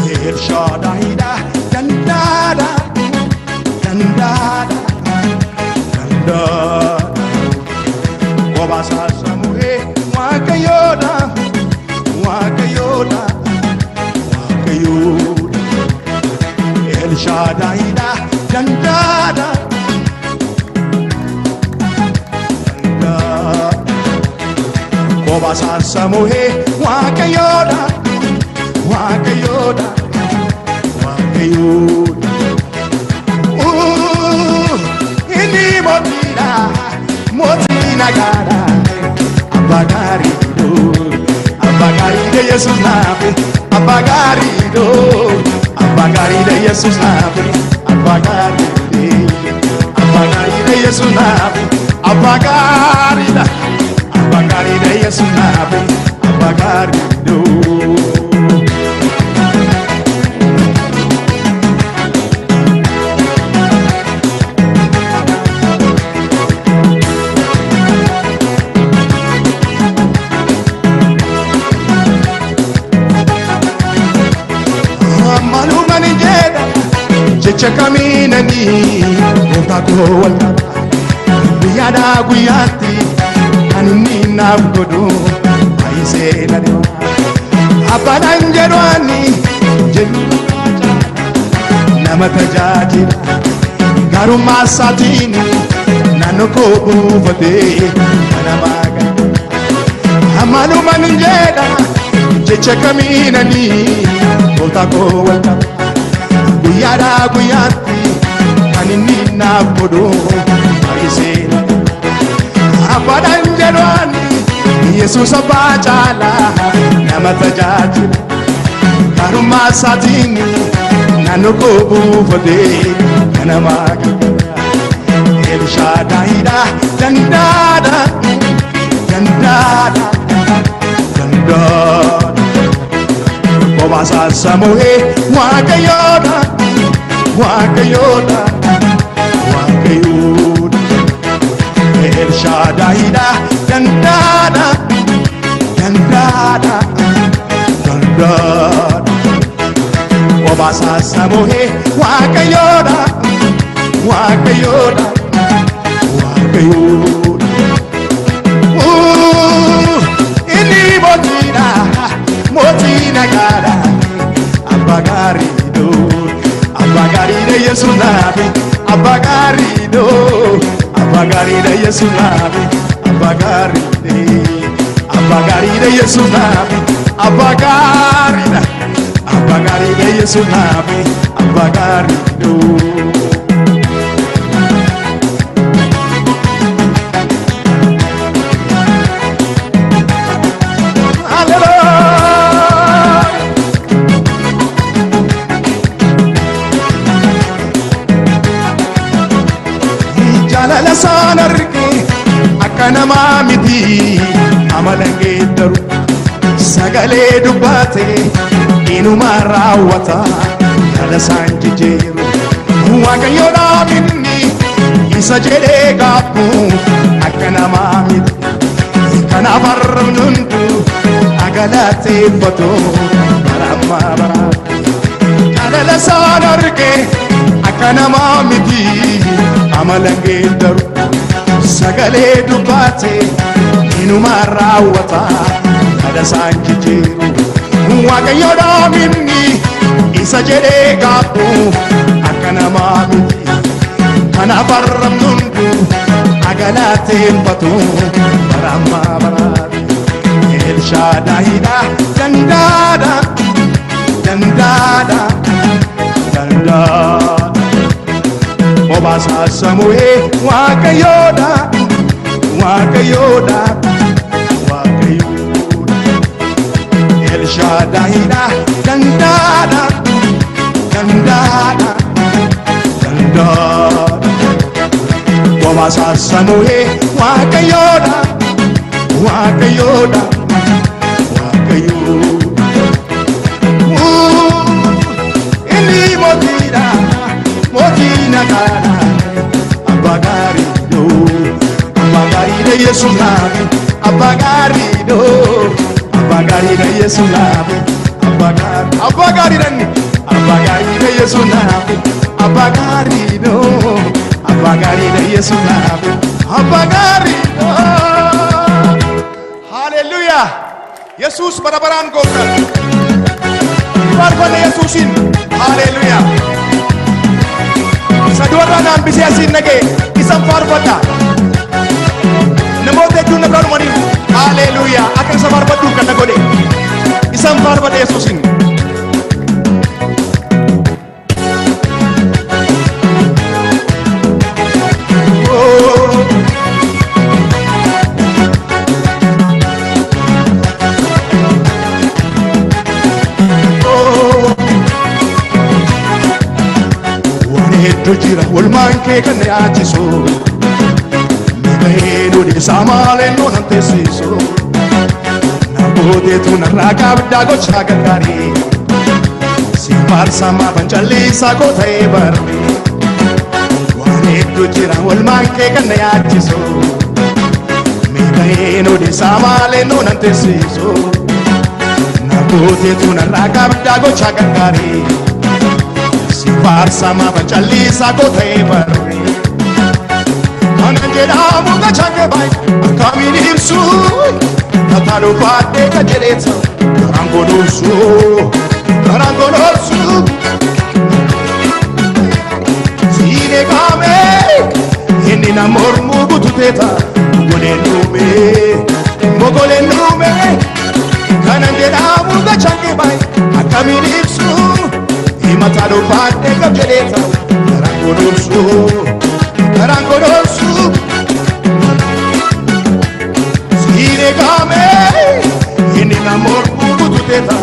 El Shaddai da dandada dandada dandada Obasa Samuhe wakayoda wakayoda wakayoda El Shaddai da dandada dandada Obasa Samuhe wakayoda wakayoda wakayoda ini motina gara abagarido abagaride Jesus nabe abagarido abagaride Jesus nabe abagaride Jesus nabe abagaride Jesus nabe abagarido Jecha kamina ni Mutako walta Biyada guyati Anini nabgodo Aise nadewa Apadanjerwani Jelu Namata jajira Garuma satini Nanoko uvade Manamaga Amanu manjeda Jecha kamina ni Mutako walta Guyada guyati kanini nabgodo aisena apadanjerwani Jesus abajala namatajaji karuma satini nanuko uvode kanamaga El Shaddai da dandada dandada dandada Obasa Samuhe wakayoda wakayoda wakayoda El Shaddai da dandada dandada dandada Obasa Samuhe wakayoda wakayoda wakayoda ini motina gara abagarido abagaride Yesu nabe abagarido abagaride Yesu nabe abagaride Yesu nabe abagaride Yesu nabe abagarido Jalala sanarke akana mamiti amalange daru sagale dubate inuma rawata kada sanjijeru wakayoda minni isa jede gapu akana mamiti kana barnundu agalate foto barama Jalala sanarke akana mamiti amalange daru sagale dubate inuma rawata kada sanjijeru wakayoda minni isa jede gapu akana mamiti kana barramnundu agalate patu barama El Shaddai da dandada dandada dandada Obasa Samuhe wakayoda wakayoda wakayoda El Shaddai da dandada dandada dandada Obasa Samuhe wakayoda wakayoda wakayoda Ili motina gara abagarido Yesu nabe abagarido Yesu nabe Abba gari danni Abba gari da Yesu nafi Abba gari no Abba gari da Yesu nafi Abba gari no Hallelujah Yesus barabaran goftan Barbane Yesusin Hallelujah Sadwara nan bisi asin nage isam farbata Namote junna brahmani Hallelujah akan sabarbatu kan nagode isam farbata Yesusin Jira walmanke kan yachiso Mibeno de samale non antesiso Nabode tu naraka dago chagari Si parsa ma panchalli sa kota barmi Wanetu jira walmanke kan yachiso Mibeno de samale non antesiso Nabode tu naraka dago chagari Farsa ma faccialisa kote barri Kanan jedhamu gachange bai Akkamini ibsu Tatalu baadhe ka jedheetsa Garaan godolsu Siine kaame Inni na mormu gututeeta Mogoleen duume Kanan jedhamu gachange bai Akkamini ibsu Matalo baadhe ka jedheetsa Garaan godolsu Siine kaame Inni na mormu gututeeta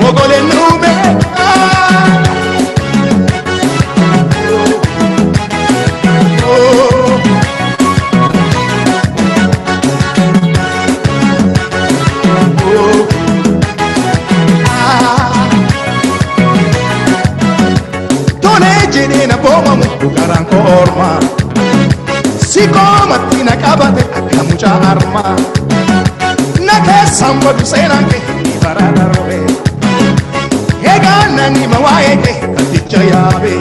Mogoleen duume Garaan ko orma Sikomatti na qabate akka mucaa arma Na keessan godhu seenaan kee ni bara darbe Egaa nani ma waa'ee kee katticha yaabe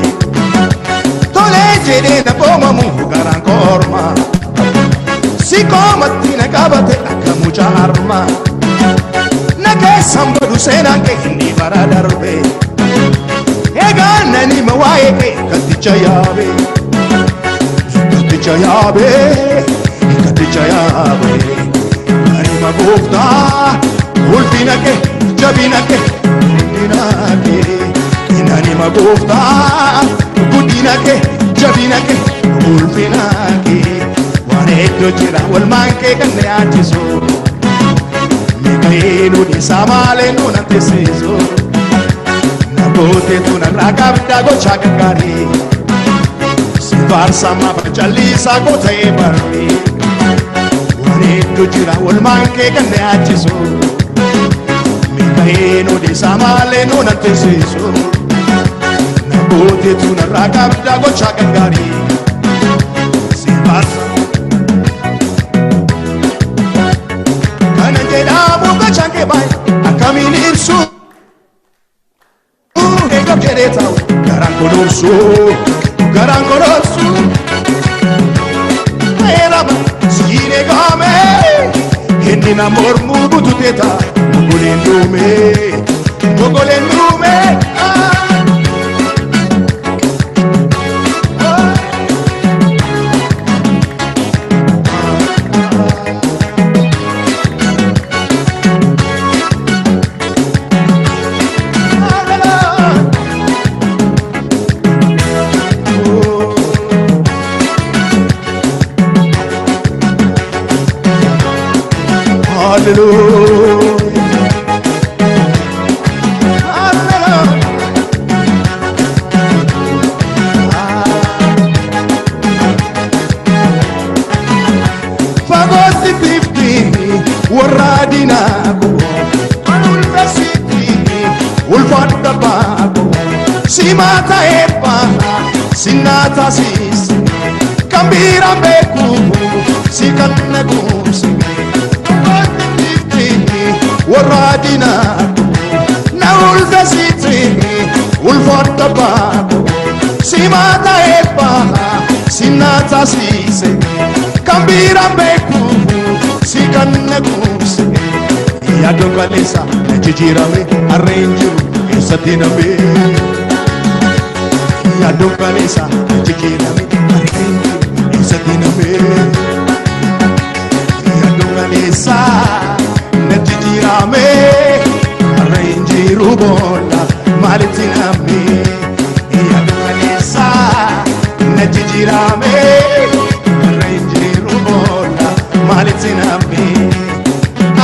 Tolee jedhee na boomamu garaan ko orma Sikomatti na qabate akka mucaa arma Na keessan godhu seenaan kee ni bara darbe Egaa nani ma waa'ee kee katticha yaabe Nani ma gooftaa ulfina kee jabina kee guddina kee Nani ma gooftaa guddina kee jabina kee ulfina kee Waan hedduu jira walmaan kee kan na yaachisu Miikaa'elu dhiisaa malee nu na teessisu Namoota tunarraa qabdaa gochaa gaggaarii Farsa ma faccialisa kote barri Waneetu jira walmaan kee kan na yaachisu Miikaa'elu dhiisaa malee nu na teessisu Namoota tunarraa qabdaa gochaa gaggaarii Farsa Kana jedhamu gochaan kee baay'ee akkamiin ibsu Eegab jedhee ta'u garaan godolsu Garaan godolsu Eeraba siine gaame Inni na mormu gututeeta Mogoleen duume Fagooti fifti warra diinaako Anulfa sitti ulfaadha baako Simaata eebbaa sinnaata siisi Kan biiraan beeku si kan na kuusi Fagooti fifti warraadina na ulfesiti ulfotta baako simata eebba sinata siise kambira beeku si kanne kuuse yaaddoon kaleessa na jijjiirame harreen jiru eessatti nabe yaaddoon kaleessa na jijjiirame harreen jiru eessatti nabe yaaddoon kaleessa na jijjiirame harreen jiru boolla maalitti nabe yaaddoon kaleessa na jijjiirame harreen jiru boolla maalitti nabe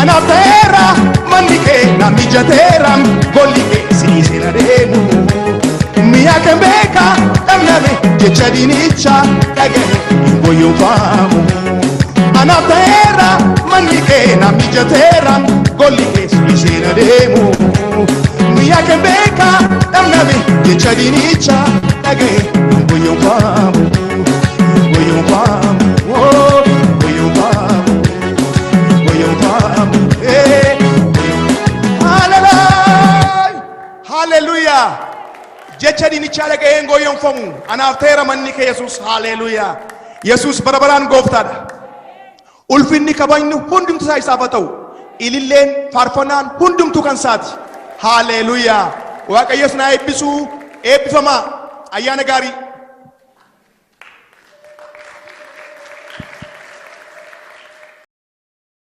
Anatera manike na mijatera golike sinisina demu Mia kembeka damname jechadinicha kagene boyo famu Anatera manike na mijatera golike sinisina demu Mia kembeka damname jechadinicha kagene boyo famu boyo famu oh boyo famu Hallelujah. Jecha dinicha dhaga'een gooyyoomfamu anaaf ta'eera manni kee Yesuus. Hallelujah. Yesuus barabaraan gooftaadha. Ulfinni kabajni hundumtu isaa isaaf haa ta'u. Ililleen faarfannaan hundumtu kan isaati. Hallelujah. Waaqayyo isin haa eebbisu. Eebbifamaa. Ayyaana gaarii.